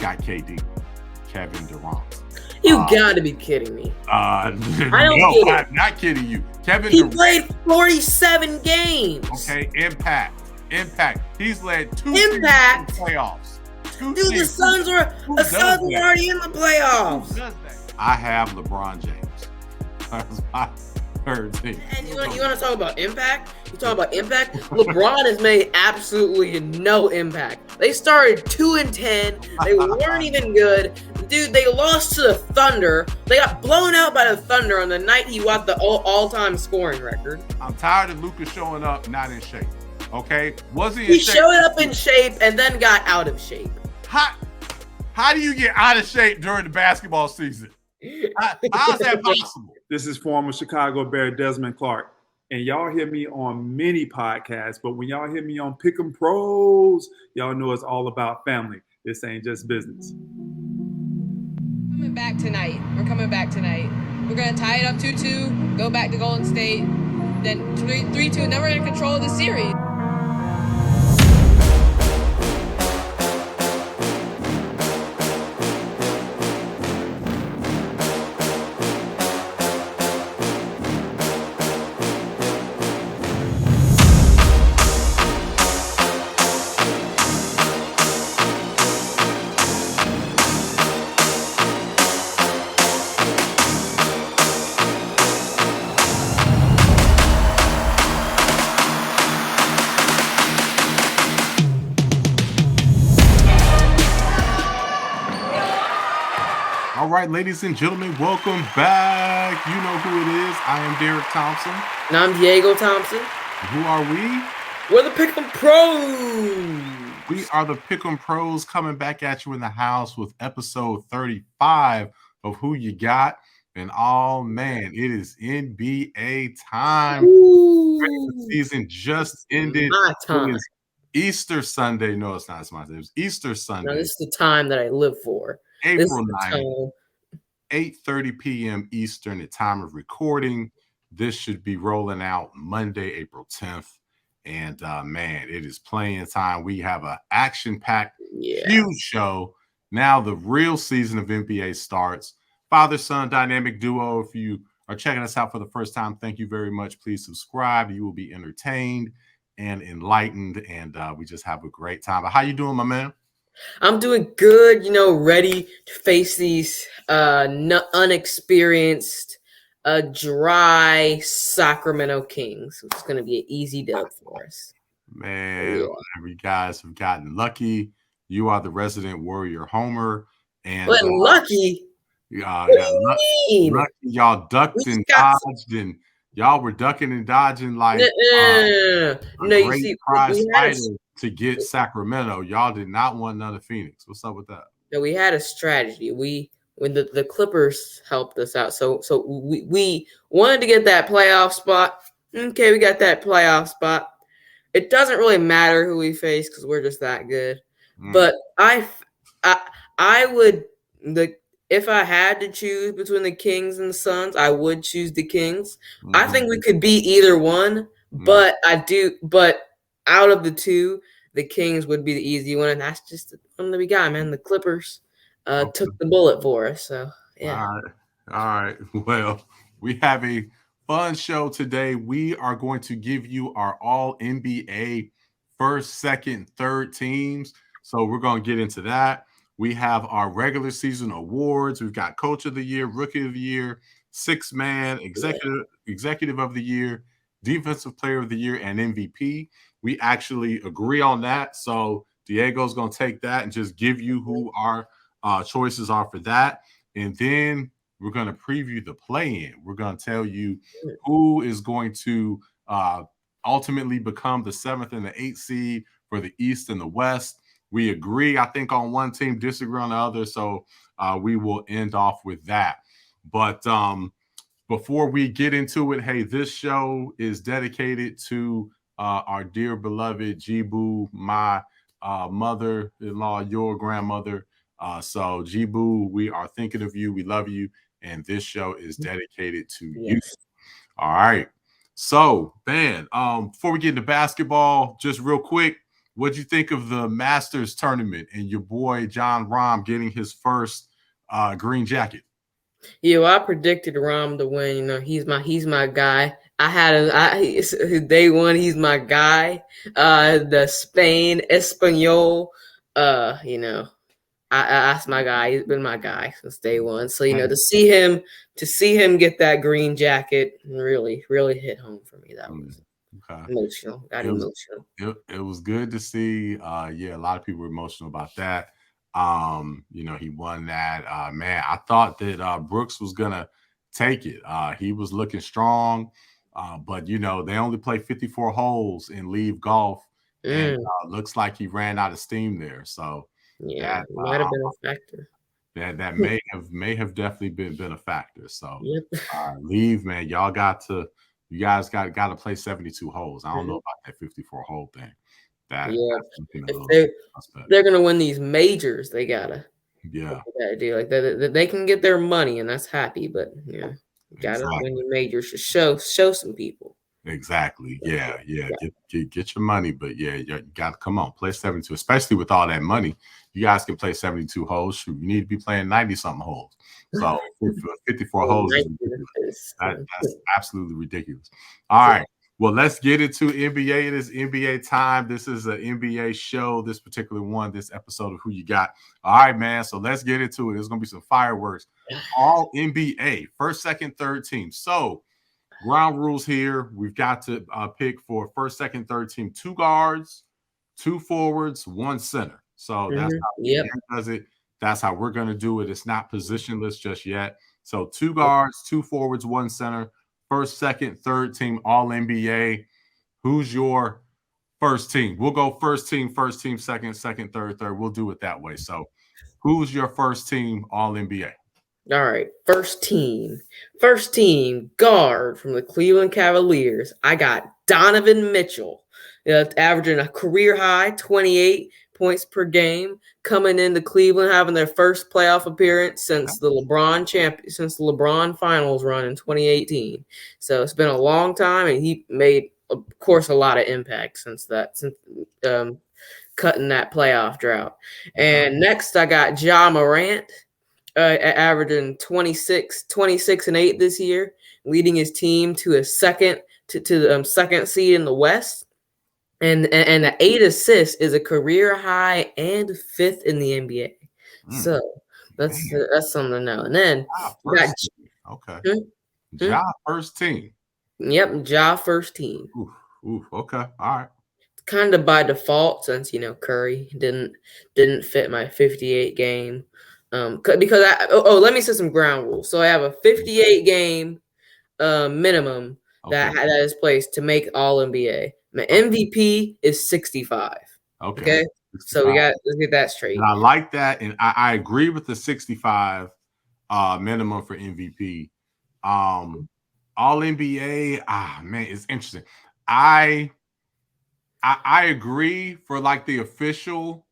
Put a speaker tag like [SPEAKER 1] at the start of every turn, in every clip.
[SPEAKER 1] got KD, Kevin Durant.
[SPEAKER 2] You gotta be kidding me.
[SPEAKER 1] I
[SPEAKER 2] don't
[SPEAKER 1] no,
[SPEAKER 2] get it.
[SPEAKER 1] I'm not kidding you. Kevin
[SPEAKER 2] He
[SPEAKER 1] Durant.
[SPEAKER 2] played 47 games.
[SPEAKER 1] Okay, impact. He's led 2
[SPEAKER 2] Impact.
[SPEAKER 1] seasons in the playoffs.
[SPEAKER 2] Dude, the Suns were already in the playoffs.
[SPEAKER 1] Who does that? I have LeBron James. That's my third team.
[SPEAKER 2] And you want to talk about impact? You talk about impact? LeBron has made absolutely no impact. They started 2-10. They weren't even good. Dude, they lost to the Thunder. They got blown out by the Thunder on the night he got the all-time scoring record.
[SPEAKER 1] I'm tired of Luka showing up not in shape. Okay?
[SPEAKER 2] He showed up in shape and then got out of shape.
[SPEAKER 1] How do you get out of shape during the basketball season? How's that possible?
[SPEAKER 3] This is former Chicago Bear Desmond Clark. And y'all hear me on many podcasts, but when y'all hear me on Pick'em Pros, y'all know it's all about family. This ain't just business.
[SPEAKER 4] We're coming back tonight. We're going to tie it up 2-2, go back to Golden State, then 3-2, and then we're going to control the series.
[SPEAKER 1] All right, ladies and gentlemen, welcome back. You know who it is. I am Derek Thompson.
[SPEAKER 2] And I'm Diego Thompson.
[SPEAKER 1] Who are we?
[SPEAKER 2] We're the Pick'em Pros.
[SPEAKER 1] We are the Pick'em Pros coming back at you in the house with episode 35 of Who You Got. And oh man, it is NBA time. The season just ended.
[SPEAKER 2] My time.
[SPEAKER 1] It is Easter Sunday. No, it's not. It's my day. It was Easter Sunday.
[SPEAKER 2] No, this is the time that I live for.
[SPEAKER 1] April 9th, 8:30 p.m. Eastern at time of recording. This should be rolling out Monday, April 10th. And man, it is playing time. We have an action-packed, huge show. Now the real season of NBA starts. Father-son dynamic duo. If you are checking us out for the first time, thank you very much. Please subscribe. You will be entertained and enlightened, and we just have a great time. But how you doing, my man?
[SPEAKER 2] I'm doing good, ready to face these unexperienced, dry Sacramento Kings. It's going to be an easy dub for us.
[SPEAKER 1] Man, you guys have gotten lucky. You are the resident Warrior homer. And
[SPEAKER 2] lucky?
[SPEAKER 1] Lucky. Y'all ducked and dodged, and y'all were ducking and dodging like prize fighter to get Sacramento. Y'all did not want none of Phoenix. What's up with that?
[SPEAKER 2] No, we had a strategy. When the Clippers helped us out, so we wanted to get that playoff spot. Okay, we got that playoff spot. It doesn't really matter who we face because we're just that good. But I would if I had to choose between the Kings and the Suns, I would choose the Kings. I think we could beat either one, but out of the two, the Kings would be the easy one, and that's just the one that we got, man. The Clippers took the bullet for us, so yeah.
[SPEAKER 1] All right. Well, we have a fun show today. We are going to give you our all NBA first, second, third teams. So we're going to get into that. We have our regular season awards. We've got Coach of the Year, Rookie of the Year, Sixth Man, Executive of the Year, Defensive Player of the Year, and MVP. We actually agree on that. So Diego's going to take that and just give you who our choices are for that. And then we're going to preview the play-in. We're going to tell you who is going to ultimately become the 7th and the 8th seed for the East and the West. We agree, I think, on one team, disagree on the other. So we will end off with that. But before we get into it, hey, this show is dedicated to our dear beloved Jibu, my mother-in-law, your grandmother. So Jibu, we are thinking of you. We love you. And this show is dedicated to you. All right. So, man, before we get into basketball, just real quick, what'd you think of the Masters tournament and your boy John Rahm getting his first green jacket?
[SPEAKER 2] Yeah, well, I predicted Rahm to win. You know, he's my guy. Day one, he's my guy. The Spain Espanol. You know, that's my guy. He's been my guy since day one. So you know, to see him get that green jacket really hit home for me. That was emotional. Emotional.
[SPEAKER 1] It was good to see. Yeah, a lot of people were emotional about that. You know, he won that. Man, I thought that Brooks was gonna take it. He was looking strong. But you know, they only play 54 holes in Leave Golf, and looks like he ran out of steam there. So
[SPEAKER 2] yeah, that might have been a factor.
[SPEAKER 1] That may have definitely been a factor. So Leave, man, you guys got to play 72 holes. I don't know about that 54 hole thing.
[SPEAKER 2] If they're gonna win these majors, they gotta do like that. They can get their money, and that's happy. But you gotta win your majors to show some people.
[SPEAKER 1] Exactly. Yeah. Get your money, but you got to come on, play 72, especially with all that money. You guys can play 72 holes. Shoot, you need to be playing 90-something holes. So 54 holes is ridiculous. That's absolutely ridiculous. All right. Well, let's get into NBA. It is NBA time. This is an NBA show, this particular one, this episode of Who You Got. All right, man. So let's get into it. There's going to be some fireworks. All NBA, first, second, third team. So ground rules here. We've got to pick for first, second, third team 2 guards, 2 forwards, 1 center. So that's how he does it. That's how we're going to do it. It's not positionless just yet. So 2 guards, 2 forwards, 1 center. First, second, third team, all NBA. Who's your first team? We'll go first team, second, third. We'll do it that way. So who's your first team, all NBA?
[SPEAKER 2] All right, first team guard from the Cleveland Cavaliers. I got Donovan Mitchell, averaging a career high 28 points per game, coming into Cleveland, having their first playoff appearance since the LeBron Finals run in 2018. So it's been a long time, and he made, of course, a lot of impact since cutting that playoff drought. And next, I got Ja Morant. Averaging 26 and 8 this year, leading his team to a second seed in the West, and the 8 assists is a career high and 5th in the NBA. So that's something to know. And then
[SPEAKER 1] Ja first team.
[SPEAKER 2] Yep, Ja first team.
[SPEAKER 1] Ooh, okay, all right.
[SPEAKER 2] Kind of by default, since Curry didn't fit my 58 game. Because let me set some ground rules. So I have a 58 game minimum that is placed to make all NBA. My MVP is 65. Okay? 65. So let's get that straight.
[SPEAKER 1] And I like that, and I agree with the 65 minimum for MVP. All NBA, man, it's interesting. I agree for like the official.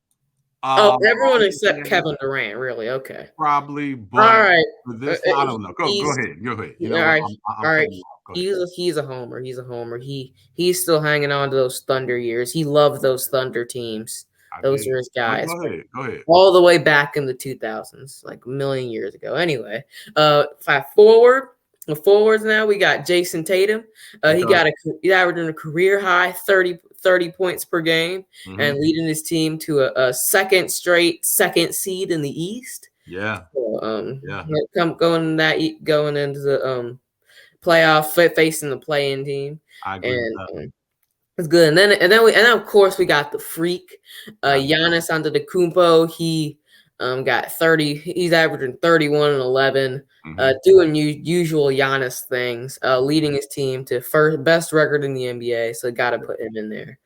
[SPEAKER 2] Everyone except Kevin Durant, really? Okay.
[SPEAKER 1] Probably, but
[SPEAKER 2] all right.
[SPEAKER 1] For this, I don't know. Go ahead. You know,
[SPEAKER 2] all right.
[SPEAKER 1] I'm
[SPEAKER 2] all right. He's a homer. He's still hanging on to those Thunder years. He loved those Thunder teams. Those were his guys.
[SPEAKER 1] Go ahead.
[SPEAKER 2] All the way back in the 2000s, like a million years ago. Anyway, forwards now, we got Jason Tatum. He's averaging a career high 30 points per game and leading his team to a second seed in the East.
[SPEAKER 1] Yeah.
[SPEAKER 2] So, going into the playoff, facing the play-in team.
[SPEAKER 1] I agree with that.
[SPEAKER 2] It's good. And then of course we got the freak, Giannis Antetokounmpo. He got 30. He's averaging 31 and 11, doing usual Giannis things, leading his team to best record in the NBA. So got to put him in there.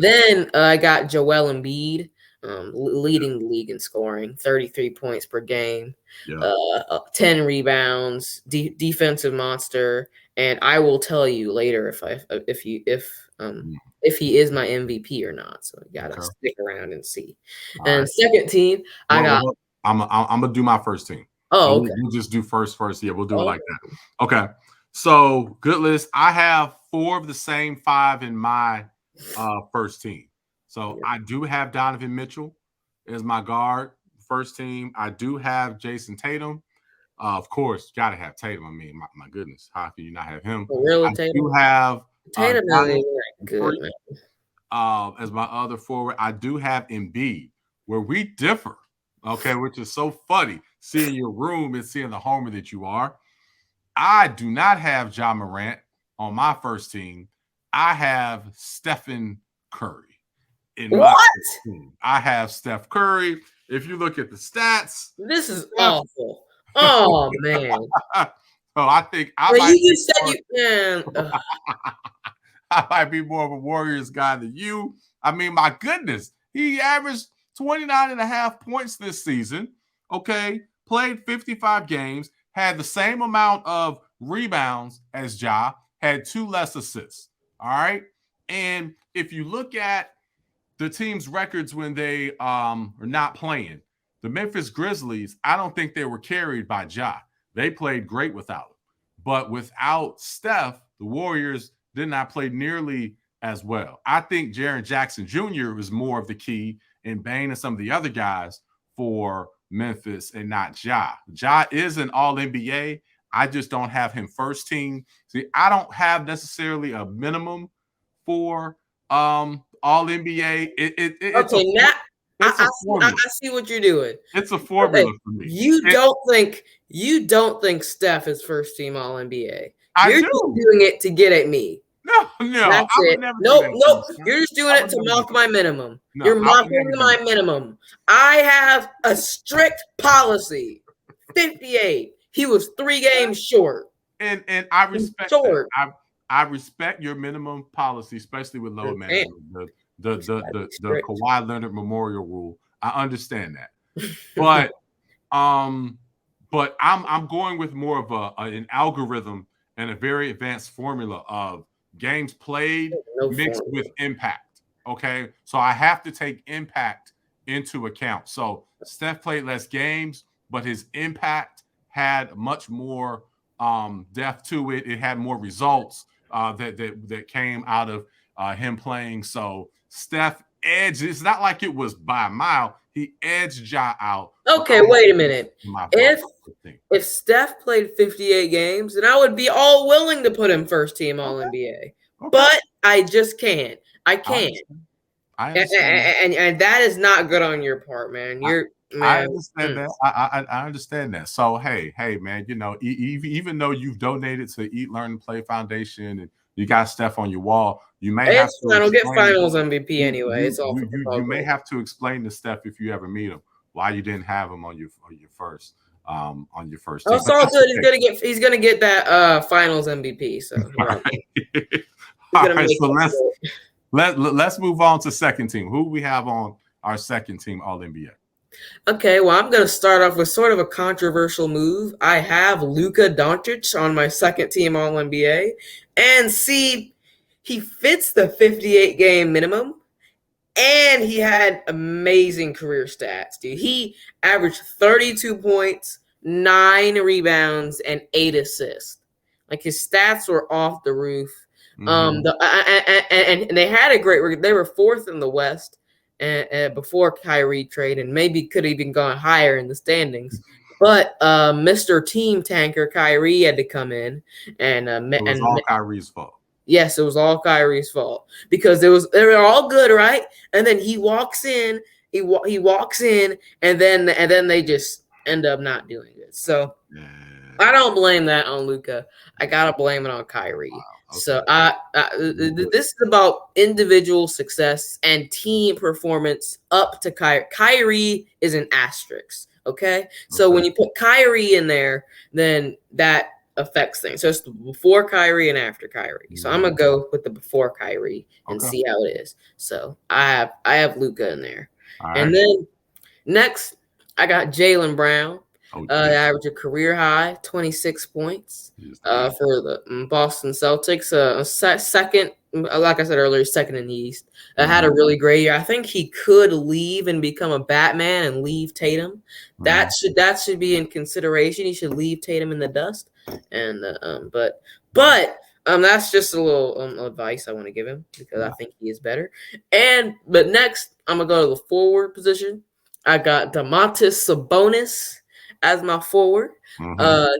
[SPEAKER 2] Then I got Joel Embiid, leading the league in scoring, 33 points per game, 10 rebounds, defensive monster. And I will tell you later if he is my MVP or not. So you gotta stick around and see. Second team, I'm
[SPEAKER 1] gonna do my first team.
[SPEAKER 2] Oh, okay.
[SPEAKER 1] We'll just do first. Yeah, we'll do it like that. Okay. So good list. I have 4 of the same 5 in my first team. So I do have Donovan Mitchell as my guard, first team. I do have Jason Tatum. Of course, got to have Tatum. I mean, my goodness, how can you not have him?
[SPEAKER 2] Really,
[SPEAKER 1] I do have
[SPEAKER 2] Tatum
[SPEAKER 1] Giannis
[SPEAKER 2] isn't that good, man.
[SPEAKER 1] as my other forward. I do have Embiid, where we differ, okay, which is so funny, seeing your room and seeing the homer that you are. I do not have Ja Morant on my first team. I have Stephen Curry in my first team. I have Steph Curry. If you look at the stats,
[SPEAKER 2] this is awful. Oh man!
[SPEAKER 1] So I think I might be more of a Warriors guy than you. I mean, my goodness, he averaged 29.5 points this season. Okay, played 55 games, had the same amount of rebounds as Ja, had 2 less assists. All right, and if you look at the team's records when they are not playing, the Memphis Grizzlies, I don't think they were carried by Ja. They played great without him. But without Steph, the Warriors did not play nearly as well. I think Jaren Jackson Jr. was more of the key, and Bane and some of the other guys for Memphis and not Ja. Ja is an all-NBA. I just don't have him first team. See, I don't have necessarily a minimum for all-NBA.
[SPEAKER 2] I see what you're doing.
[SPEAKER 1] It's a formula for me.
[SPEAKER 2] You don't think Steph is first team All NBA. You're just doing it to get at me.
[SPEAKER 1] No.
[SPEAKER 2] That's it. Nope. You're just doing it to mock my minimum. You're mocking my minimum. I have a strict policy. 58. He was 3 games short.
[SPEAKER 1] And I respect that. I respect your minimum policy, especially with load management. The Kawhi Leonard Memorial Rule. I understand that, but I'm going with more of an algorithm and a very advanced formula of games played mixed with impact. Okay, so I have to take impact into account. So Steph played less games, but his impact had much more depth to it. It had more results that came out of him playing. So Steph edged. It's not like it was by a mile. He edged Ja out.
[SPEAKER 2] Okay, wait a minute. If Steph played 58 games, then I would be all willing to put him first team All NBA. Okay. But I just can't. I can't. I understand. And that is not good on your part, man.
[SPEAKER 1] I understand that. I understand that. So hey, man. You know, even though you've donated to Eat, Learn, and Play Foundation, and you got Steph on your wall, you may have to.
[SPEAKER 2] I don't get Finals MVP anyway. It's all.
[SPEAKER 1] You may have to explain to Steph if you ever meet him why you didn't have him on your first. On your first.
[SPEAKER 2] Oh, it's all good. He's gonna get that Finals MVP. So.
[SPEAKER 1] Right. All right. So let's move on to second team. Who we have on our second team All NBA?
[SPEAKER 2] Okay, well, I'm going to start off with sort of a controversial move. I have Luka Doncic on my second team All NBA, and see, he fits the 58 game minimum, and he had amazing career stats, dude. He averaged 32 points, 9 rebounds, and 8 assists. Like, his stats were off the roof. And they had a great. They were 4th in the West and before Kyrie trade, and maybe could have even gone higher in the standings. But Mr. Team Tanker Kyrie had to come in, and
[SPEAKER 1] it was all Kyrie's fault.
[SPEAKER 2] Yes, it was all Kyrie's fault because they were all good, right? And then he walks in, he walks in, and then they just end up not doing it. So I don't blame that on Luka. I gotta blame it on Kyrie. Wow. Okay. So this is about individual success and team performance up to Kyrie. Kyrie is an asterisk, okay? So when you put Kyrie in there, then that affects things. So it's before Kyrie and after Kyrie. So I'm going to go with the before Kyrie and see how it is. So I have Luka in there. Right. And then next, I got Jalen Brown. Average a career high 26 points for the Boston Celtics. Second, like I said earlier, second in the East. Had a really great year. I think he could leave and become a Batman and leave Tatum. That should be in consideration. He should leave Tatum in the dust. And but That's just a little advice I want to give him because I think he is better. But next, I'm gonna go to the forward position. I got Domantas Sabonis as my forward. The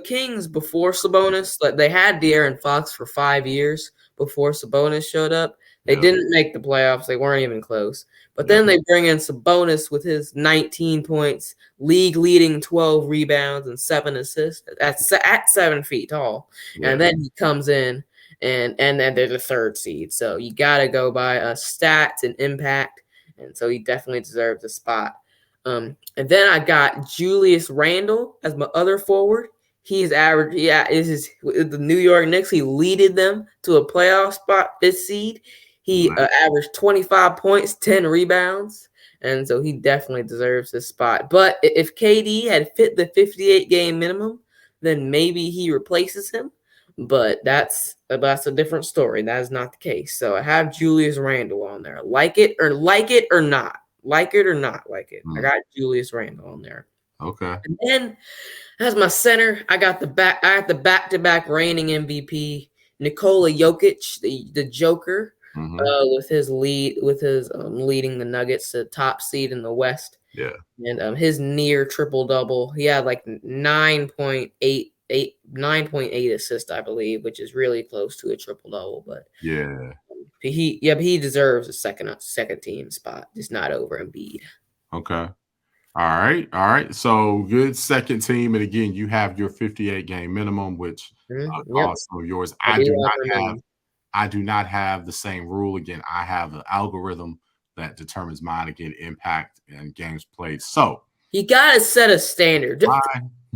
[SPEAKER 2] Kings before Sabonis, like they had De'Aaron Fox for 5 years before Sabonis showed up. They didn't make the playoffs. They weren't even close. But then they bring in Sabonis with his 19 points, league-leading 12 rebounds and 7 assists at 7 feet tall. And then he comes in, and then they're the third seed. So you got to go by stats and impact. And so he definitely deserves a spot. And then I got Julius Randle as my other forward. He's average. Is the New York Knicks. He leaded them to a playoff spot, 5th seed. He averaged 25 points, 10 rebounds, and so he definitely deserves this spot. But if KD had fit the 58 game minimum, then maybe he replaces him. But that's a different story. That is not the case. So I have Julius Randle on there. Like it or not. Like it or not like it. I got Julius Randle on there.
[SPEAKER 1] Okay.
[SPEAKER 2] And then as my center, I got the back-to-back reigning MVP, Nikola Jokic, the Joker, with his leading the Nuggets to top seed in the West.
[SPEAKER 1] Yeah.
[SPEAKER 2] And his near triple-double. He had like 9.8 assists, I believe, which is really close to a triple-double. But he deserves a second team spot. Just not over Embiid.
[SPEAKER 1] Okay. All right. So good second team, and again, you have your 58 game minimum, which also yours. I do not have the same rule. Again, I have an algorithm that determines mine. Again, impact and games played. So
[SPEAKER 2] you gotta set a standard.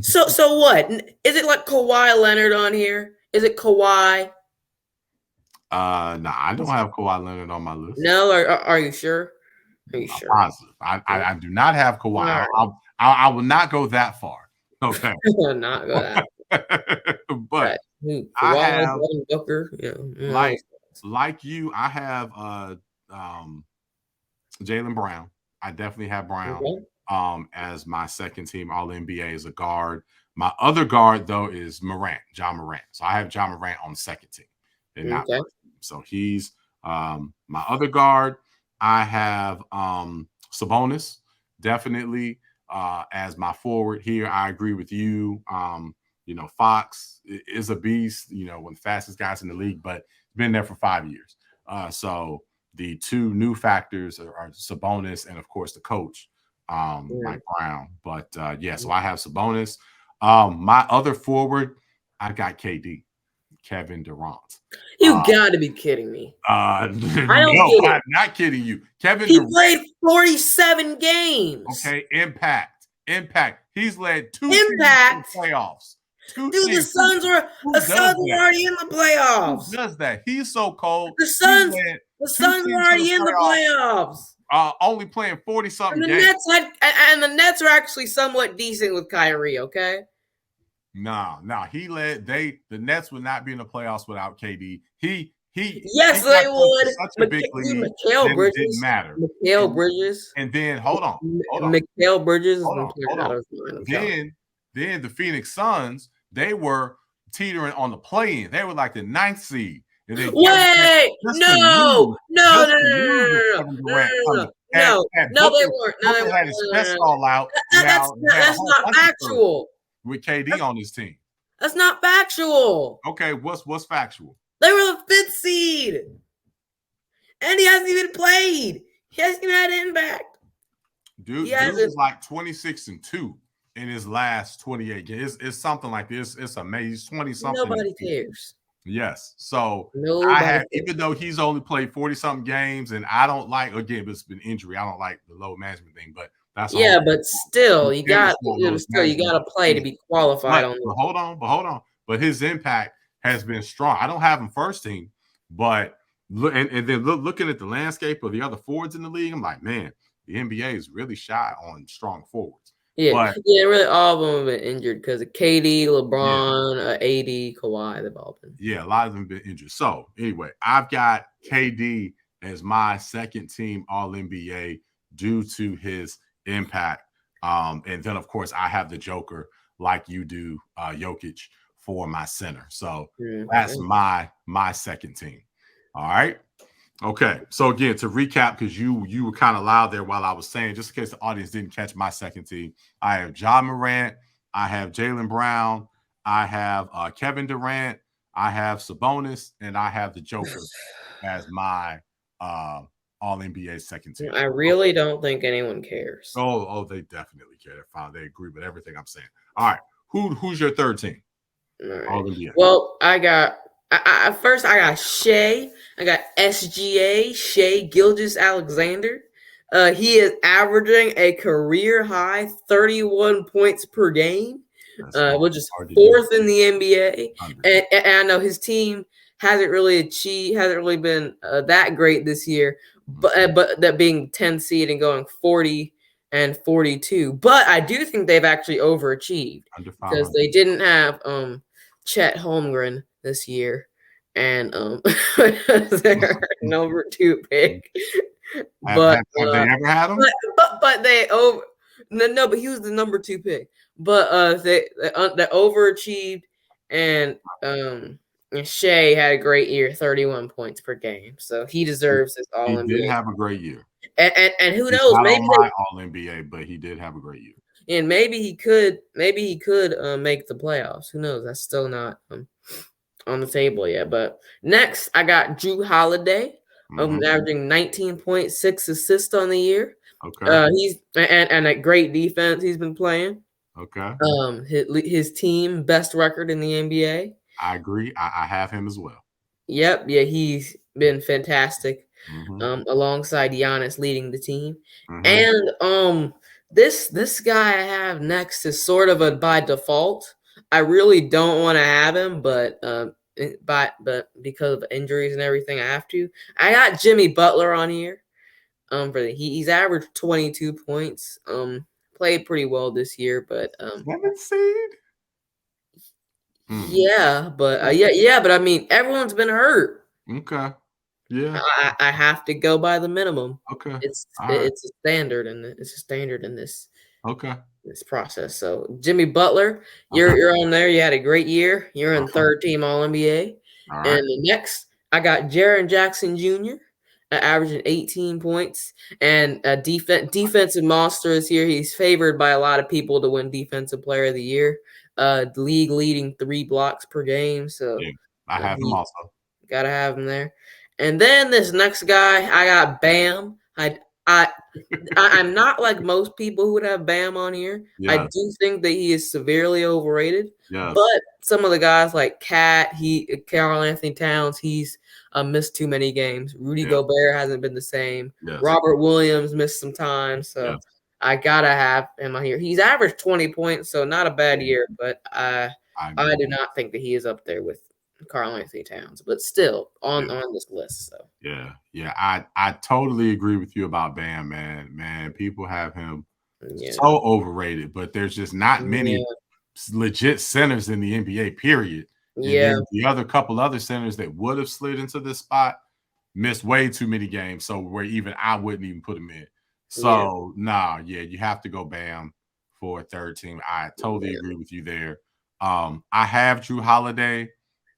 [SPEAKER 2] So what? Is it like Kawhi Leonard on here? Is it Kawhi?
[SPEAKER 1] No, I don't have Kawhi Leonard on my list.
[SPEAKER 2] No, are you sure? Are you sure?
[SPEAKER 1] Positive. I do not have Kawhi. Right. I will not go that far. Okay.
[SPEAKER 2] Not go that far.
[SPEAKER 1] But
[SPEAKER 2] Kawhi,
[SPEAKER 1] I have
[SPEAKER 2] Booker.
[SPEAKER 1] Like you, I have Jalen Brown. I definitely have Brown as my second team All NBA as a guard. My other guard though is John Morant. So I have John Morant on the second team. And not first team. So he's my other guard. I have Sabonis definitely as my forward here. I agree with you. Fox is a beast, one of the fastest guys in the league, but been there for 5 years. So the two new factors are Sabonis and, of course, the coach, Mike Brown. But, so I have Sabonis. My other forward, I got KD. Kevin Durant.
[SPEAKER 2] You gotta be kidding me.
[SPEAKER 1] I'm not kidding you. Kevin
[SPEAKER 2] Durant played 47 games.
[SPEAKER 1] Okay, impact. He's led 2 playoffs.
[SPEAKER 2] The Suns were already in the playoffs.
[SPEAKER 1] Who does that? He's so cold.
[SPEAKER 2] The Suns were already in the playoffs.
[SPEAKER 1] Only playing 40-something games.
[SPEAKER 2] The Nets are actually somewhat decent with Kyrie, okay?
[SPEAKER 1] No. The Nets would not be in the playoffs without KD.
[SPEAKER 2] Yes, they would.
[SPEAKER 1] Such a big lead.
[SPEAKER 2] Mikal Bridges
[SPEAKER 1] didn't matter.
[SPEAKER 2] Mikal Bridges.
[SPEAKER 1] And then hold on.
[SPEAKER 2] Mikal Bridges.
[SPEAKER 1] Then the Phoenix Suns, they were teetering on the play-in. They were like the 9th seed. And then
[SPEAKER 2] Wait, no, they weren't.
[SPEAKER 1] Booker had his chest all out.
[SPEAKER 2] That's not factual.
[SPEAKER 1] With KD on his team.
[SPEAKER 2] That's not factual.
[SPEAKER 1] Okay, what's factual?
[SPEAKER 2] They were the 5th seed. And he hasn't even played. He hasn't even had impact.
[SPEAKER 1] Dude is like 26-2 in his last 28 games. It's something like this. It's amazing. He's 20-something.
[SPEAKER 2] Nobody cares.
[SPEAKER 1] Yes. So
[SPEAKER 2] cares.
[SPEAKER 1] Even though he's only played 40-something games, and I don't like, again, it's been injury. I don't like the load management thing, but that's
[SPEAKER 2] but still, you got to play to be qualified on.
[SPEAKER 1] But hold on. But his impact has been strong. I don't have him first team, but looking at the landscape of the other forwards in the league, I'm like, man, the NBA is really shy on strong forwards.
[SPEAKER 2] Really, all of them have been injured because of KD, LeBron, AD, Kawhi. They've all been.
[SPEAKER 1] Yeah, a lot of them have been injured. So anyway, I've got KD as my second team All NBA due to his impact. And then, of course, I have the Joker like you do, Jokic, for my center. So
[SPEAKER 2] Mhm.
[SPEAKER 1] that's my second team. All right. Okay. So again, to recap, because you were kind of loud there while I was saying, just in case the audience didn't catch my second team, I have Ja Morant, I have Jalen Brown, I have Kevin Durant, I have Sabonis, and I have the Joker as my all NBA second team.
[SPEAKER 2] I really don't think anyone cares.
[SPEAKER 1] Oh, they definitely care. They're fine. They agree with everything I'm saying. All right. Who's your third team?
[SPEAKER 2] All right.
[SPEAKER 1] All NBA.
[SPEAKER 2] Well, I got Shea. I got SGA, Shea Gilgeous-Alexander. He is averaging a career high 31 points per game, which is fourth in the NBA. And I know his team hasn't really been that great this year, but that being 10 seed and going 40 and 42. But I do think they've actually overachieved because they didn't have Chet Holmgren this year, and their number 2 pick.
[SPEAKER 1] Have they ever had him?
[SPEAKER 2] But they but he was the number 2 pick. But they overachieved, and Shea had a great year, 31 points per game. So he deserves his all NBA.
[SPEAKER 1] He did have a great year.
[SPEAKER 2] And who knows? Maybe
[SPEAKER 1] not all NBA, but he did have a great year.
[SPEAKER 2] And maybe he could make the playoffs. Who knows? That's still not on the table yet. But next, I got Jrue Holiday, averaging 19.6 assists on the year.
[SPEAKER 1] Okay.
[SPEAKER 2] He's and a great defense he's been playing.
[SPEAKER 1] Okay.
[SPEAKER 2] His team best record in the NBA.
[SPEAKER 1] I agree. I have him as well.
[SPEAKER 2] Yep. Yeah, he's been fantastic. Alongside Giannis leading the team. And this guy I have next is sort of a by default. I really don't want to have him, but because of injuries and everything, I have to. I got Jimmy Butler on here. He's averaged 22 points. Played pretty well this year, but
[SPEAKER 1] 7th seed.
[SPEAKER 2] Yeah, but but I mean, everyone's been hurt.
[SPEAKER 1] Okay. Yeah.
[SPEAKER 2] I have to go by the minimum.
[SPEAKER 1] Okay.
[SPEAKER 2] It's a standard, and it's a standard in this.
[SPEAKER 1] Okay.
[SPEAKER 2] This process. So Jimmy Butler, you're on there. You had a great year. You're in third team All NBA.
[SPEAKER 1] All right.
[SPEAKER 2] And the next, I got Jaren Jackson Jr. Averaging 18 points, and a defensive monster is here. He's favored by a lot of people to win Defensive Player of the Year. The league leading 3 blocks per game. So
[SPEAKER 1] yeah, I have him also.
[SPEAKER 2] Gotta have him there. And then this next guy, I got Bam. I'm not like most people who would have Bam on here. Yeah. I do think that he is severely overrated.
[SPEAKER 1] Yeah.
[SPEAKER 2] But some of the guys like Karl Anthony Towns, he's missed too many games. Rudy Gobert hasn't been the same.
[SPEAKER 1] Yes.
[SPEAKER 2] Robert Williams missed some time. So I gotta have him on here. He's averaged 20 points, so not a bad year. But I do not think that he is up there with Karl Anthony Towns, but still on this list. So
[SPEAKER 1] yeah, I totally agree with you about Bam, man. People have him so overrated, but there's just not many legit centers in the NBA. Period. And the other couple other centers that would have slid into this spot missed way too many games, so where even I wouldn't even put him in. So you have to go Bam for a third team. I totally agree with you there. I have Jrue Holiday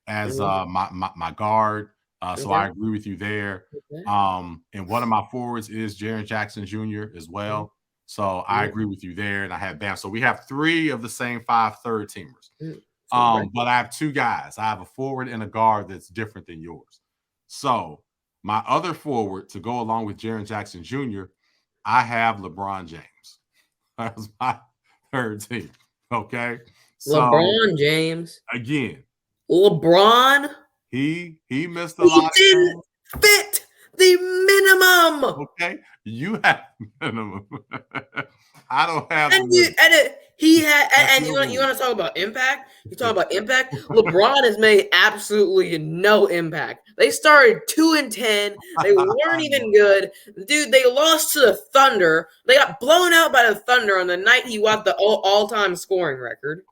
[SPEAKER 1] as my guard. So I agree with you there. And one of my forwards is Jaren Jackson Jr. as well. So I agree with you there. And I have Bam. So we have 3 of the same 5 third teamers. But I have 2 guys. I have a forward and a guard that's different than yours. So my other forward to go along with Jaren Jackson Jr., I have LeBron James. That's my third team. Okay. So
[SPEAKER 2] LeBron James.
[SPEAKER 1] Again.
[SPEAKER 2] LeBron.
[SPEAKER 1] He missed a lot.
[SPEAKER 2] He didn't fit the minimum.
[SPEAKER 1] Okay. You have minimum. I don't have
[SPEAKER 2] you want to talk about impact? You talk about impact. LeBron has made absolutely no impact. They started 2-10. They weren't even good. Dude, they lost to the Thunder. They got blown out by the Thunder on the night he got the all-time scoring record.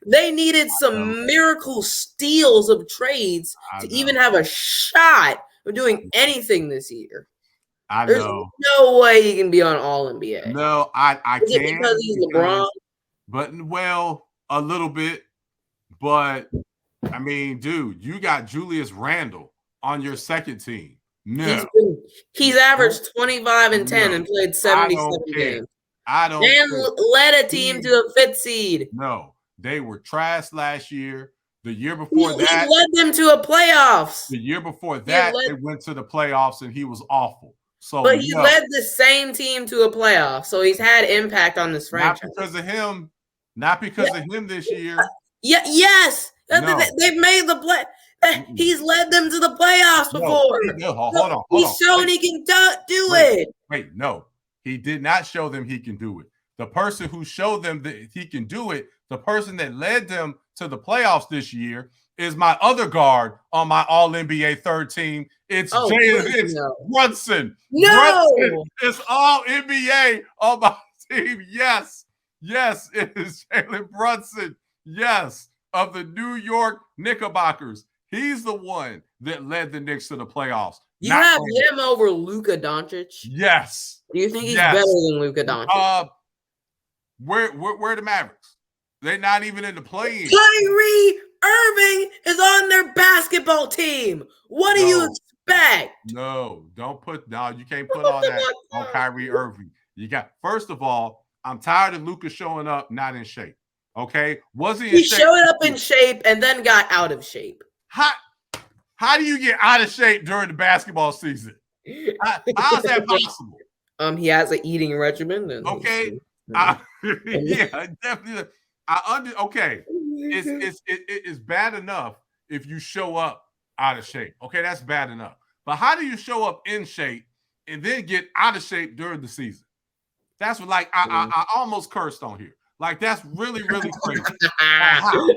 [SPEAKER 2] They needed some miracle steals of trades to even have a shot of doing anything this year. There's no way he can be on All NBA.
[SPEAKER 1] No, I can't.
[SPEAKER 2] Is it because he's LeBron?
[SPEAKER 1] But a little bit. But I mean, dude, you got Julius Randle on your second team. No,
[SPEAKER 2] he's averaged 25 and 10 and played 77 games.
[SPEAKER 1] I don't
[SPEAKER 2] and
[SPEAKER 1] care.
[SPEAKER 2] led a team to the 5th seed.
[SPEAKER 1] No, they were trash last year. The year before that,
[SPEAKER 2] he led them to a playoffs.
[SPEAKER 1] The year before that, they went to the playoffs and he was awful. So,
[SPEAKER 2] but he led the same team to a playoff, so he's had impact on this franchise.
[SPEAKER 1] Not because of him. Not because of him this year.
[SPEAKER 2] Yes. No. They've made the play. He's led them to the playoffs before.
[SPEAKER 1] No, hold on.
[SPEAKER 2] He's shown he can do it.
[SPEAKER 1] Wait, no. He did not show them he can do it. The person who showed them that he can do it, the person that led them to the playoffs this year, is my other guard on my All-NBA third team. It's Brunson.
[SPEAKER 2] No.
[SPEAKER 1] Brunson is All-NBA on my team. Yes, it is Jalen Brunson. Yes, of the New York Knickerbockers. He's the one that led the Knicks to the playoffs.
[SPEAKER 2] You have him over Luka Doncic?
[SPEAKER 1] Yes.
[SPEAKER 2] Do you think he's better than Luka Doncic?
[SPEAKER 1] Where are the Mavericks? They're not even in the play-in.
[SPEAKER 2] Kyrie Irving is on their basketball team. What do you expect?
[SPEAKER 1] No, you can't put all that on Kyrie Irving. First of all, I'm tired of Luka showing up not in shape. Okay?
[SPEAKER 2] He showed up in shape and then got out of shape.
[SPEAKER 1] How do you get out of shape during the basketball season? How is that possible?
[SPEAKER 2] He has an eating regimen.
[SPEAKER 1] Okay. Yeah, definitely. Okay. It's bad enough if you show up out of shape. Okay, that's bad enough. But how do you show up in shape and then get out of shape during the season? That's what, I almost cursed on here. That's really, really crazy. How?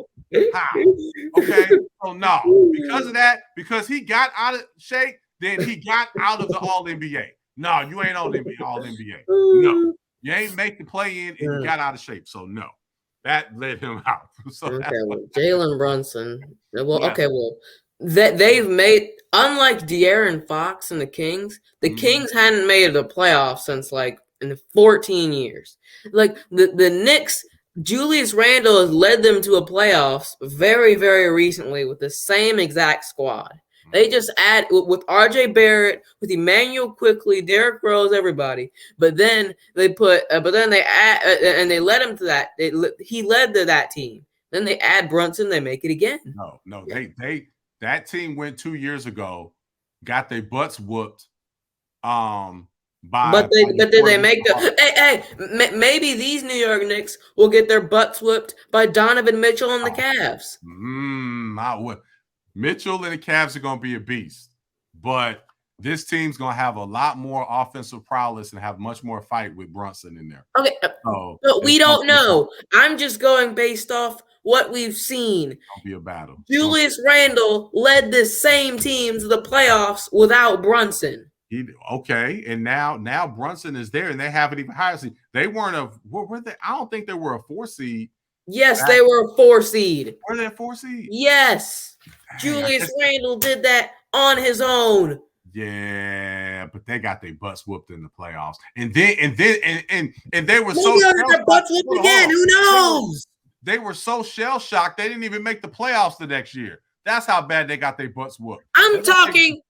[SPEAKER 1] Okay. So no, because of that, because he got out of shape, then he got out of the All-NBA. No, you ain't All-NBA. No, you ain't make the play-in and you got out of shape. So no, that let him out. So
[SPEAKER 2] Jalen Brunson. That they've made, unlike De'Aaron Fox and the Kings hadn't made the playoffs since in 14 years. The Knicks, Julius Randle has led them to a playoffs very, very recently with the same exact squad. They just add with RJ Barrett, with Emmanuel Quickly, Derrick Rose, everybody. But then they add and they led him to that. He led to that team. Then they add Brunson. They make it again.
[SPEAKER 1] No. That team went 2 years ago, got their butts whooped.
[SPEAKER 2] But did they make maybe these New York Knicks will get their butts whooped by Donovan Mitchell and the Cavs.
[SPEAKER 1] Mitchell and the Cavs are going to be a beast, but this team's going to have a lot more offensive prowess and have much more fight with Brunson in there.
[SPEAKER 2] Okay, but we don't know. I'm just going based off what we've seen.
[SPEAKER 1] It'll be a battle.
[SPEAKER 2] Julius Randle led this same team to the playoffs without Brunson.
[SPEAKER 1] And now Brunson is there, and they haven't even hired. They weren't what were they? I don't think they were a 4 seed.
[SPEAKER 2] Yes, they were a 4 seed.
[SPEAKER 1] Were they a 4 seed?
[SPEAKER 2] Yes. Julius Randle did that on his own.
[SPEAKER 1] Yeah, but they got their butts whooped in the playoffs, and they were
[SPEAKER 2] their butts whooped again. Who knows?
[SPEAKER 1] They were so shell shocked they didn't even make the playoffs the next year. That's how bad they got their butts whooped.
[SPEAKER 2] I'm talking.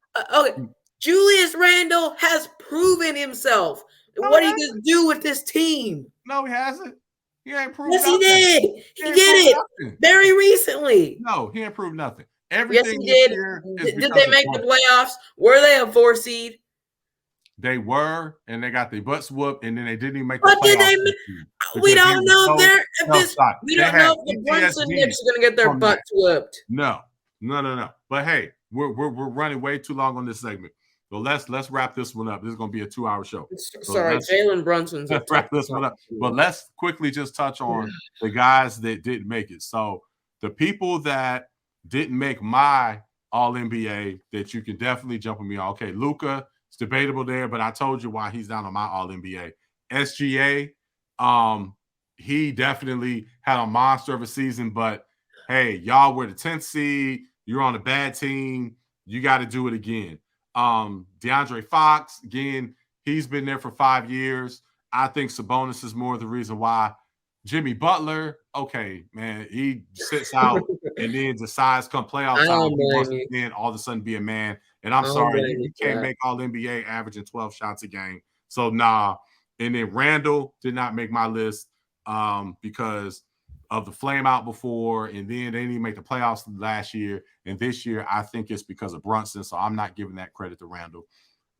[SPEAKER 2] Julius Randle has proven himself. What he can do with this team?
[SPEAKER 1] No, he hasn't. He ain't proved
[SPEAKER 2] nothing.
[SPEAKER 1] He did.
[SPEAKER 2] He did it very recently.
[SPEAKER 1] No, he ain't proved nothing.
[SPEAKER 2] Everything yes, he did. Did they make the playoffs? Were they a 4 seed?
[SPEAKER 1] They were, and they got their butts whooped, and then they didn't even make the playoffs.
[SPEAKER 2] Did they? We don't know we don't know if the Brunson Knicks are going to get their butts whooped.
[SPEAKER 1] No. But hey, we're running way too long on this segment. So let's wrap this one up. This is going to be a 2-hour show.
[SPEAKER 2] Sorry, Jalen Brunson's.
[SPEAKER 1] Let's wrap this one up. But let's quickly just touch on the guys that didn't make it. So the people that didn't make my All-NBA that you can definitely jump with me on. Okay, Luka, it's debatable there, but I told you why he's not on my All-NBA. SGA, he definitely had a monster of a season, but hey, y'all were the 10th seed. You're on a bad team. You got to do it again. DeAndre Fox, again, he's been there for 5 years. I think Sabonis is more the reason why. Jimmy Butler, okay, man, he sits out and then decides come playoff
[SPEAKER 2] I
[SPEAKER 1] time,
[SPEAKER 2] don't
[SPEAKER 1] he wants
[SPEAKER 2] blame
[SPEAKER 1] to
[SPEAKER 2] you.
[SPEAKER 1] then all of a sudden be a man. And I'm
[SPEAKER 2] I don't
[SPEAKER 1] sorry,
[SPEAKER 2] blame
[SPEAKER 1] you
[SPEAKER 2] you for
[SPEAKER 1] can't
[SPEAKER 2] that.
[SPEAKER 1] make all NBA averaging 12 shots a game. So nah. And then Randall did not make my list because of the flame out before, and then they didn't even make the playoffs last year. And this year, I think it's because of Brunson. So I'm not giving that credit to Randall.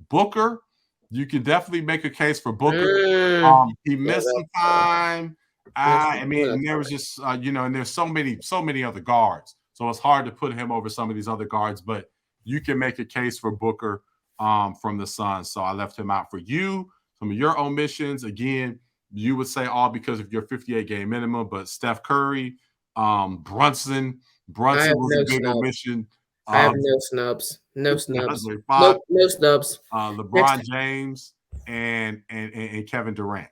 [SPEAKER 1] Booker, you can definitely make a case for Booker. He missed some time. I mean, and there was just and there's so many other guards, so it's hard to put him over some of these other guards. But you can make a case for Booker from the Suns. So I left him out. For you, some of your omissions, again, you would say all because of your 58 game minimum, but Steph Curry, Brunson was a big omission.
[SPEAKER 2] I have no snubs. No snubs.
[SPEAKER 1] Fox,
[SPEAKER 2] no snubs.
[SPEAKER 1] LeBron James and Kevin Durant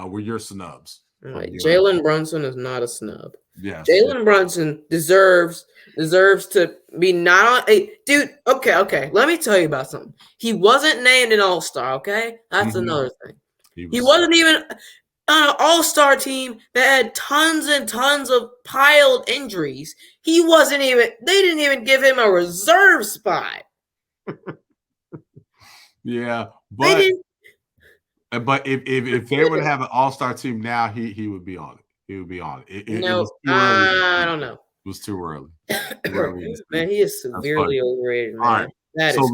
[SPEAKER 1] were your snubs.
[SPEAKER 2] Right. Jalen Brunson is not a snub.
[SPEAKER 1] Yes.
[SPEAKER 2] Jalen Brunson deserves to be not on dude. Okay. Let me tell you about something. He wasn't named an all-star, okay? That's another thing. He wasn't even on an all-star team that had tons and tons of piled injuries. They didn't even give him a reserve spot.
[SPEAKER 1] Yeah, but if they would have an all-star team now, he would be on it. He would be on it. It was too early.
[SPEAKER 2] I don't know.
[SPEAKER 1] It was too early.
[SPEAKER 2] Man, he is severely overrated, man.
[SPEAKER 1] All right. So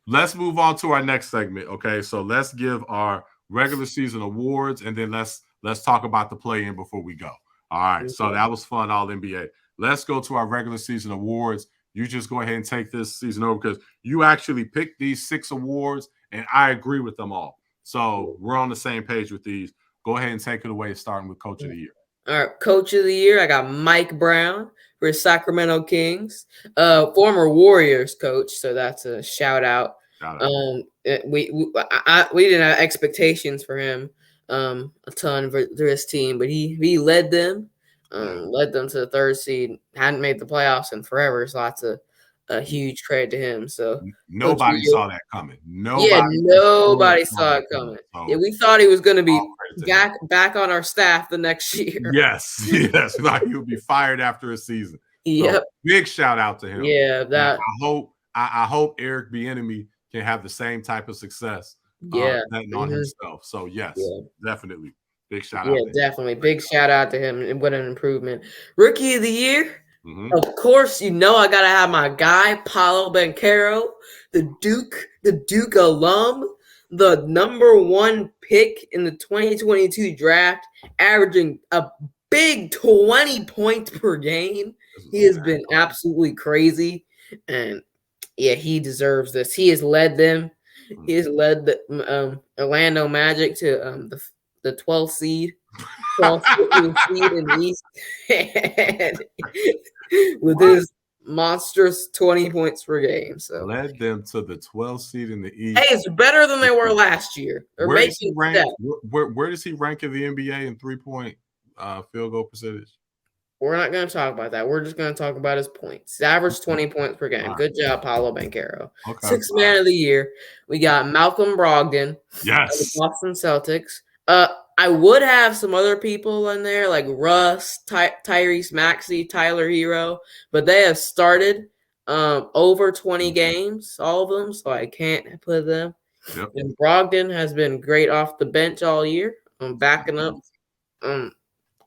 [SPEAKER 1] let's move on to our next segment. Okay, so let's give our regular season awards, and then let's talk about the play-in before we go. All right. So that was fun, all NBA. Let's go to our regular season awards. You just go ahead and take this season over because you actually picked these 6 awards, and I agree with them all. So we're on the same page with these. Go ahead and take it away, starting with Coach of the Year.
[SPEAKER 2] All right, Coach of the Year, I got Mike Brown for Sacramento Kings, former Warriors coach, so that's a shout out. We didn't have expectations for him a ton for his team, but he led them to the 3rd seed. Hadn't made the playoffs in forever, so that's a huge credit to him. So
[SPEAKER 1] nobody saw that coming.
[SPEAKER 2] Nobody saw it coming. So we thought he was going to be back on our staff the next year.
[SPEAKER 1] Yes, like he would be fired after a season.
[SPEAKER 2] Yep.
[SPEAKER 1] So big shout out to him.
[SPEAKER 2] Yeah, that.
[SPEAKER 1] I hope Eric Bieniemy can have the same type of success. On himself. So yes, definitely. Big shout out.
[SPEAKER 2] Yeah, definitely. Big shout out to him, and what an improvement. Rookie of the Year. Of course, I gotta have my guy Paolo Banchero, the Duke alum, the #1 pick in the 2022 draft, averaging a big 20 points per game. He has been absolutely crazy, and he deserves this. He has led them. He has led the Orlando Magic to the 12th seed. 12th seed in the East. With his monstrous 20 points per game. So
[SPEAKER 1] led them to the 12th seed in the East.
[SPEAKER 2] Hey, it's better than they were last year.
[SPEAKER 1] Where does he rank in the NBA in 3-point field goal percentage?
[SPEAKER 2] We're not going to talk about that. We're just going to talk about his points. He averaged 20 points per game. Good job, Paolo Banchero. Okay. 6th man of the year. We got Malcolm Brogdon.
[SPEAKER 1] Yes.
[SPEAKER 2] Of the Boston Celtics. I would have some other people in there like Russ, Tyrese Maxey, Tyler Hero, but they have started over 20 games, all of them, so I can't put them.
[SPEAKER 1] Yep.
[SPEAKER 2] And Brogdon has been great off the bench all year. Backing up. I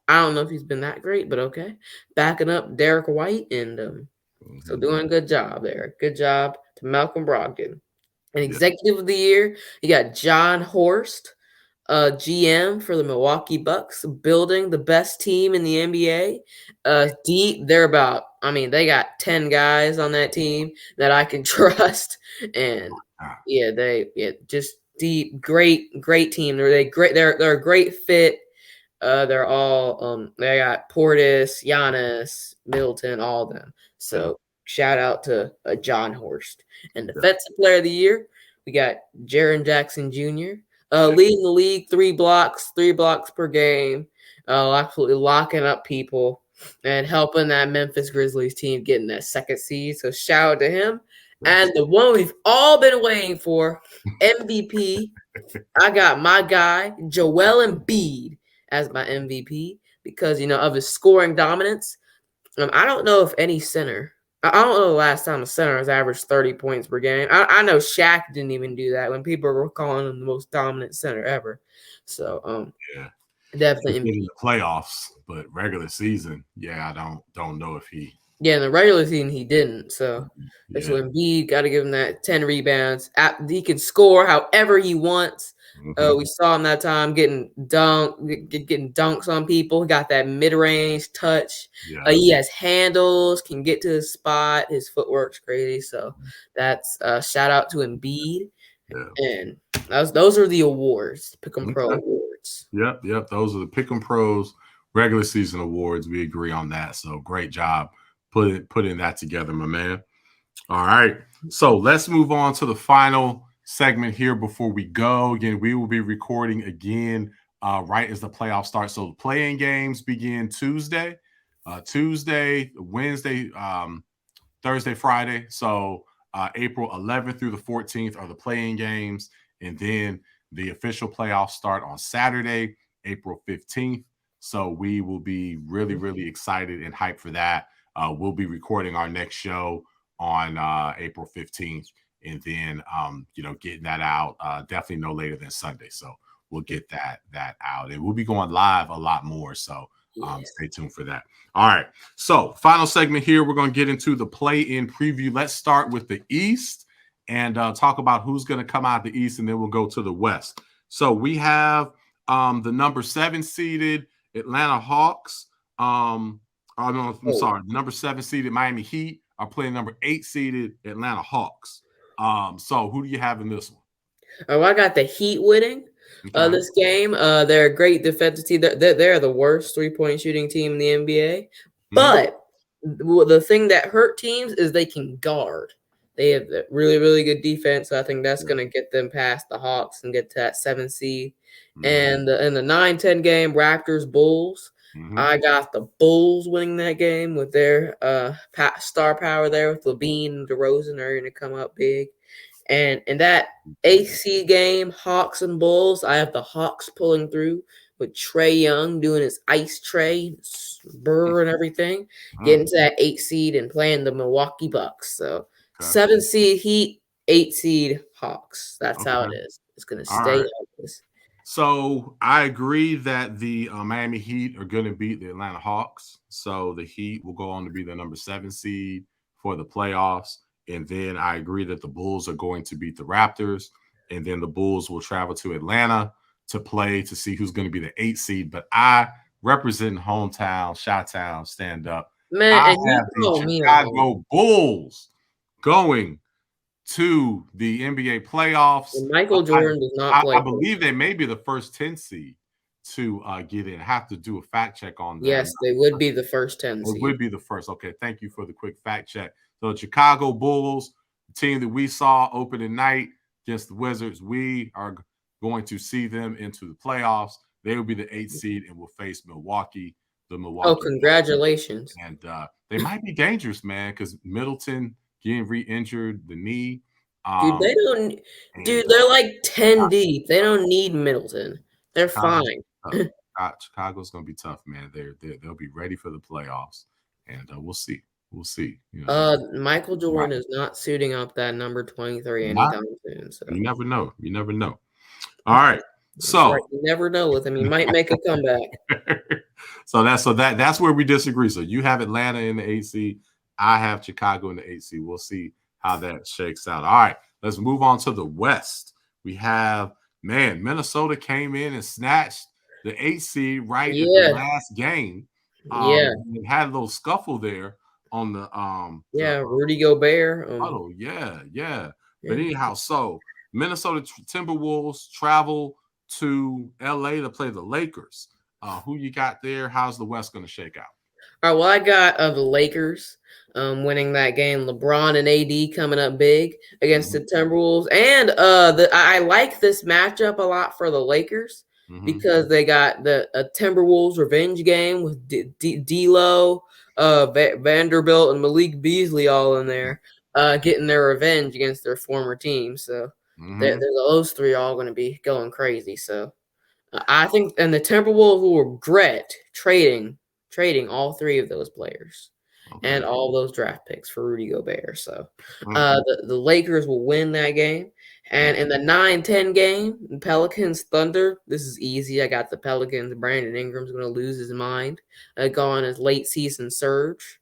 [SPEAKER 2] don't know if he's been that great, but okay. Backing up Derek White and so doing a good job there. Good job to Malcolm Brogdon. And Executive of the Year, you got John Horst. GM for the Milwaukee Bucks, building the best team in the NBA. Deep, they got 10 guys on that team that I can trust, and just deep, great team. They're a great fit. They're all they got Portis, Giannis, Middleton, all of them. So shout out to John Horst. And Defensive Player of the Year, we got Jaren Jackson Jr. Leading the league, 3 blocks per game, absolutely locking up people and helping that Memphis Grizzlies team getting that 2nd seed. So shout out to him. And the one we've all been waiting for, MVP. I got my guy, Joel Embiid, as my MVP because, of his scoring dominance. I don't know if any center. I don't know the last time a center has averaged 30 points per game. I know Shaq didn't even do that when people were calling him the most dominant center ever. So
[SPEAKER 1] Yeah.
[SPEAKER 2] definitely
[SPEAKER 1] In the playoffs, but regular season, yeah, I don't know if he.
[SPEAKER 2] Yeah, in the regular season he didn't. So Embiid got to give him that 10 rebounds. He can score however he wants. We saw him that time getting dunks on people. He got that mid-range touch.
[SPEAKER 1] Yeah.
[SPEAKER 2] He has handles, can get to his spot. His footwork's crazy. So that's shout out to Embiid.
[SPEAKER 1] Yeah.
[SPEAKER 2] And those are the awards, Pick 'em Pro awards.
[SPEAKER 1] Yep. Those are the Pick 'em Pros regular season awards. We agree on that. So great job putting that together, my man. All right. So let's move on to the final segment here before we go. Again, we will be recording again right as the playoffs start. So the play-in games begin Tuesday, Wednesday, Thursday, Friday. So April 11th through the 14th are the play-in games. And then the official playoffs start on Saturday, April 15th. So we will be really, really excited and hyped for that. We'll be recording our next show on April 15th, and then getting that out definitely no later than Sunday. So we'll get that out, and we'll be going live a lot more. So stay tuned for that. All right. So final segment here, we're going to get into the play-in preview. Let's start with the East and talk about who's going to come out the East, and then we'll go to the West. So we have the number 7 seeded Atlanta Hawks. Sorry. The number 7 seeded Miami Heat are playing number 8 seeded Atlanta Hawks. So who do you have in this one?
[SPEAKER 2] Oh, I got the Heat winning this game. They're a great defensive team. They're the worst 3-point shooting team in the NBA. But the thing that hurt teams is they can guard. They have really, really good defense. So I think that's going to get them past the Hawks and get to that 7 seed. And in the 9-10 game, Raptors Bulls. I got the Bulls winning that game with their star power there with Levine and DeRozan are going to come up big. And in that AC game, Hawks and Bulls, I have the Hawks pulling through with Trae Young doing his ice tray, Burr and everything, getting to that 8 seed and playing the Milwaukee Bucks. So 7 seed Heat, 8 seed Hawks. That's how it is. It's going to stay like this.
[SPEAKER 1] So I agree that the Miami Heat are going to beat the Atlanta Hawks. So the Heat will go on to be the number 7 seed for the playoffs. And then I agree that the Bulls are going to beat the Raptors. And then the Bulls will travel to Atlanta to play to see who's going to be the 8 seed. But I represent hometown, Chi-Town, stand up.
[SPEAKER 2] Man,
[SPEAKER 1] I have the Chicago Bulls going to the NBA playoffs.
[SPEAKER 2] And Michael Jordan does not play.
[SPEAKER 1] I believe they may be the first 10 seed to get in. I have to do a fact check on that.
[SPEAKER 2] Yes, they would be the first 10 seed.
[SPEAKER 1] It would be the first. Okay, thank you for the quick fact check. So the Chicago Bulls, the team that we saw opening night against the Wizards, we are going to see them into the playoffs. They will be the 8th seed and will face Milwaukee. The Milwaukee.
[SPEAKER 2] Oh, congratulations!
[SPEAKER 1] And they might be dangerous, man, because Middleton getting re-injured the knee.
[SPEAKER 2] Dude, they don't. Dude, they're like 10 deep. They don't need Middleton. They're fine.
[SPEAKER 1] Chicago's gonna be tough, man. They'll be ready for the playoffs, and we'll see. We'll see.
[SPEAKER 2] Michael Jordan is not suiting up that number 23 anytime soon. So
[SPEAKER 1] you never know. You never know. All right. So
[SPEAKER 2] you never know with him. He might make a comeback.
[SPEAKER 1] So that's where we disagree. So you have Atlanta in the 8th seed. I have Chicago in the 8th seed. We'll see how that shakes out. All right, let's move on to the West. We have, Minnesota came in and snatched the 8th seed right at the last game. And had a little scuffle there on the
[SPEAKER 2] Rudy Gobert.
[SPEAKER 1] But anyhow, so Minnesota Timberwolves travel to LA to play the Lakers. Who you got there? How's the West going to shake out?
[SPEAKER 2] All right, well, I got the Lakers winning that game. LeBron and AD coming up big against the Timberwolves. And I like this matchup a lot for the Lakers because they got the Timberwolves revenge game with D'Lo, Vanderbilt, and Malik Beasley all in there getting their revenge against their former team. So those three are all going to be going crazy. So I think – and the Timberwolves will regret trading all three of those players. and all those draft picks for Rudy Gobert. So the Lakers will win that game. And in the 9-10 game, Pelicans Thunder, this is easy. I got the Pelicans. Brandon Ingram's going to lose his mind. Go on his late season surge.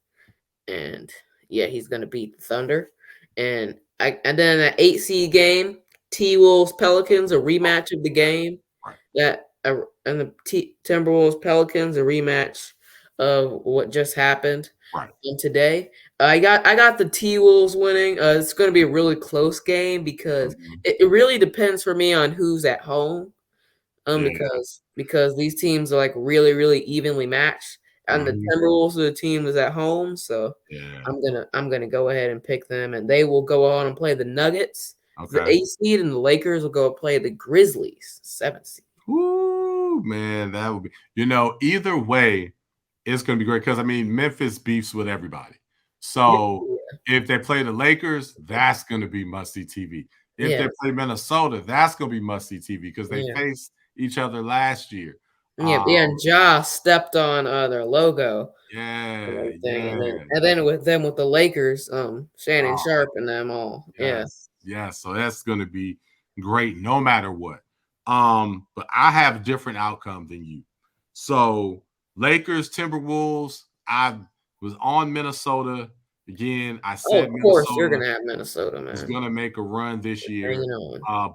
[SPEAKER 2] And yeah, he's going to beat the Thunder. And then an 8 seed game, T-Wolves Pelicans, a rematch of the game. And the Timberwolves Pelicans, a rematch of what just happened today. I got the T-Wolves winning. It's going to be a really close game because it really depends for me on who's at home. Because these teams are like really, really evenly matched. And the Timberwolves are the team that's at home. So I'm gonna go ahead and pick them, and they will go on and play the Nuggets, the 8 seed, and the Lakers will go play the Grizzlies, 7 seed.
[SPEAKER 1] Ooh, man, that would be, either way, it's going to be great because, Memphis beefs with everybody. So if they play the Lakers, that's going to be must-see TV. If they play Minnesota, that's going to be must-see TV because they faced each other last year.
[SPEAKER 2] And Ja stepped on their logo.
[SPEAKER 1] And
[SPEAKER 2] then with the Lakers, Shannon Sharp and them all.
[SPEAKER 1] So that's going to be great no matter what. But I have a different outcome than you. So Lakers, Timberwolves, I was on Minnesota. Again, I said
[SPEAKER 2] of course you're gonna have Minnesota, man.
[SPEAKER 1] Is gonna make a run this year.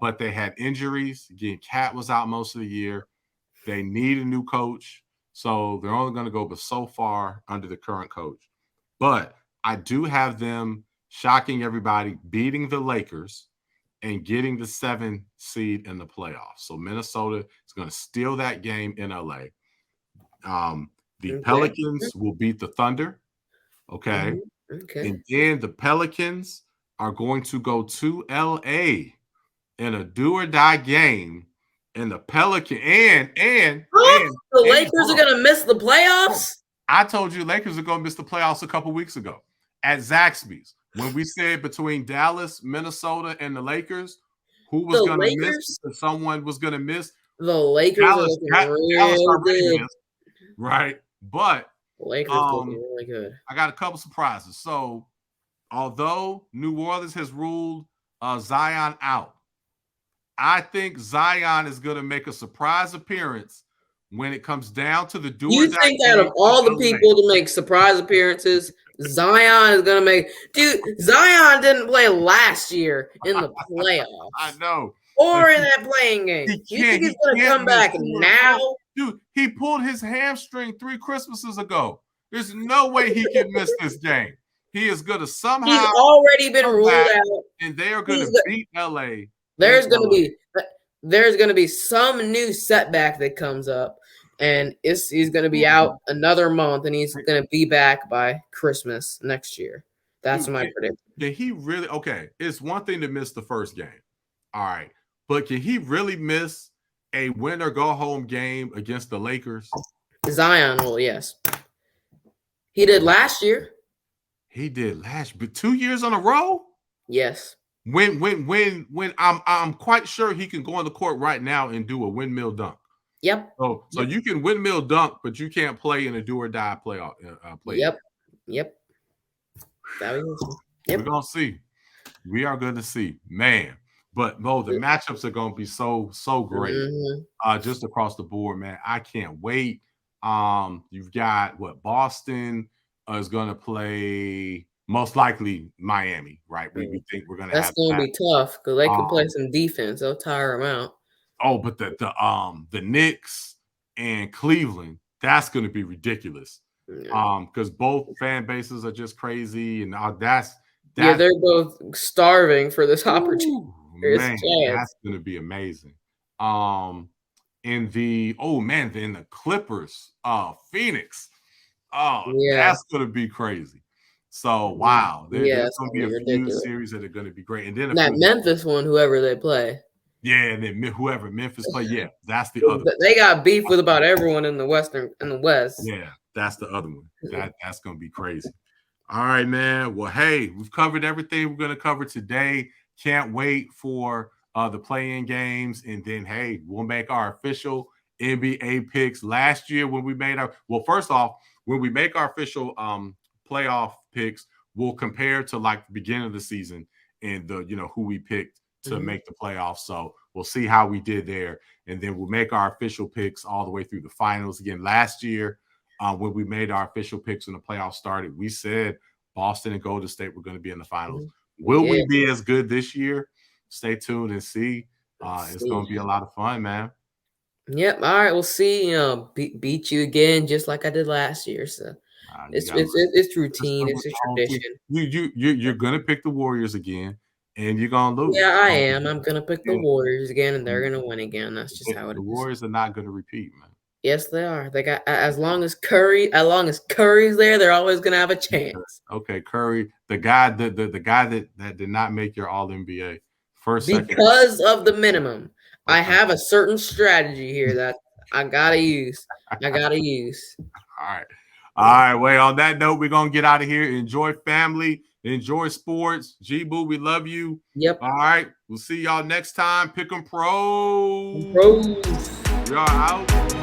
[SPEAKER 1] But they had injuries. Again, Cat was out most of the year. They need a new coach. So they're only gonna go but so far under the current coach. But I do have them shocking everybody, beating the Lakers and getting the 7 seed in the playoffs. So Minnesota is going to steal that game in LA. The Pelicans will beat the Thunder. Okay. And then the Pelicans are going to go to LA in a do or die game. And the Pelican and
[SPEAKER 2] the Lakers are going to miss the playoffs.
[SPEAKER 1] I told you Lakers are going to miss the playoffs a couple weeks ago at Zaxby's. When we said between Dallas, Minnesota, and the Lakers, who was going to miss? Someone was going to miss.
[SPEAKER 2] The Lakers
[SPEAKER 1] Dallas
[SPEAKER 2] already
[SPEAKER 1] missed, right? But
[SPEAKER 2] Lakers looking really good.
[SPEAKER 1] I got a couple surprises. So, although New Orleans has ruled Zion out, I think Zion is going to make a surprise appearance when it comes down to the do.
[SPEAKER 2] You think out of all the people to make surprise appearances, Zion is going to make – dude, Zion didn't play last year in the playoffs.
[SPEAKER 1] I know.
[SPEAKER 2] Or in that playing game. You think he's going to come back now?
[SPEAKER 1] Dude, he pulled his hamstring 3 Christmases ago. There's no way he can miss this game. He is going to somehow –
[SPEAKER 2] he's already been ruled out.
[SPEAKER 1] And they are going to beat L.A.
[SPEAKER 2] There's going to be some new setback that comes up. And he's going to be out another month, and he's going to be back by Christmas next year. That's my prediction.
[SPEAKER 1] Did he really? Okay, it's one thing to miss the first game. All right. But can he really miss a win or go home game against the Lakers?
[SPEAKER 2] Zion will, yes. He did last year.
[SPEAKER 1] But 2 years in a row?
[SPEAKER 2] Yes.
[SPEAKER 1] When I'm quite sure he can go on the court right now and do a windmill dunk.
[SPEAKER 2] Yep.
[SPEAKER 1] So you can windmill dunk, but you can't play in a do or die playoff.
[SPEAKER 2] Yep.
[SPEAKER 1] We're gonna see. We are going to see, man. But Mo, the matchups are going to be so great, just across the board, man. I can't wait. You've got Boston is going to play most likely Miami, right? We think we're going to.
[SPEAKER 2] That's going to be tough because they can play some defense. They'll tire them out.
[SPEAKER 1] Oh, but the Knicks and Cleveland, that's going to be ridiculous. Because both fan bases are just crazy, and that's
[SPEAKER 2] they're both starving for this opportunity.
[SPEAKER 1] Man, that's going to be amazing. In the Clippers, Phoenix, that's going to be crazy. So wow, there's going to be a few series that are going to be great, and then
[SPEAKER 2] that Memphis one, whoever they play.
[SPEAKER 1] Yeah, and then whoever Memphis play, that's the other.
[SPEAKER 2] They got beef with about everyone in the West.
[SPEAKER 1] Yeah, that's the other one. That's gonna be crazy. All right, man. Well, hey, we've covered everything we're gonna cover today. Can't wait for the play-in games, and then hey, we'll make our official NBA picks. Last year when we made first off, when we make our official playoff picks will compare to like the beginning of the season and the who we picked to make the playoffs. So we'll see how we did there, and then we'll make our official picks all the way through the finals. Again, last year when we made our official picks when the playoffs started, we said Boston and Golden State were going to be in the finals. Will we be as good this year? Stay tuned and see. It's going to be a lot of fun, man.
[SPEAKER 2] Yep. All right. We'll see. Beat you again, just like I did last year. So it's routine. It's a tradition.
[SPEAKER 1] You're gonna pick the Warriors again, and you're gonna lose.
[SPEAKER 2] Yeah, I am. I'm gonna pick the Warriors again, and they're gonna win again. That's just how it is.
[SPEAKER 1] The Warriors are not gonna repeat, man.
[SPEAKER 2] Yes, they are. They got as long as Curry's there, they're always gonna have a chance.
[SPEAKER 1] Okay, Curry, the guy that did not make your All NBA
[SPEAKER 2] because of the minimum. Okay. I have a certain strategy here that I gotta use. All
[SPEAKER 1] right. Well, on that note, we're gonna get out of here. Enjoy family, enjoy sports. G-Boo, we love you.
[SPEAKER 2] Yep.
[SPEAKER 1] All right. We'll see y'all next time. Pick 'em pros.
[SPEAKER 2] We
[SPEAKER 1] are out.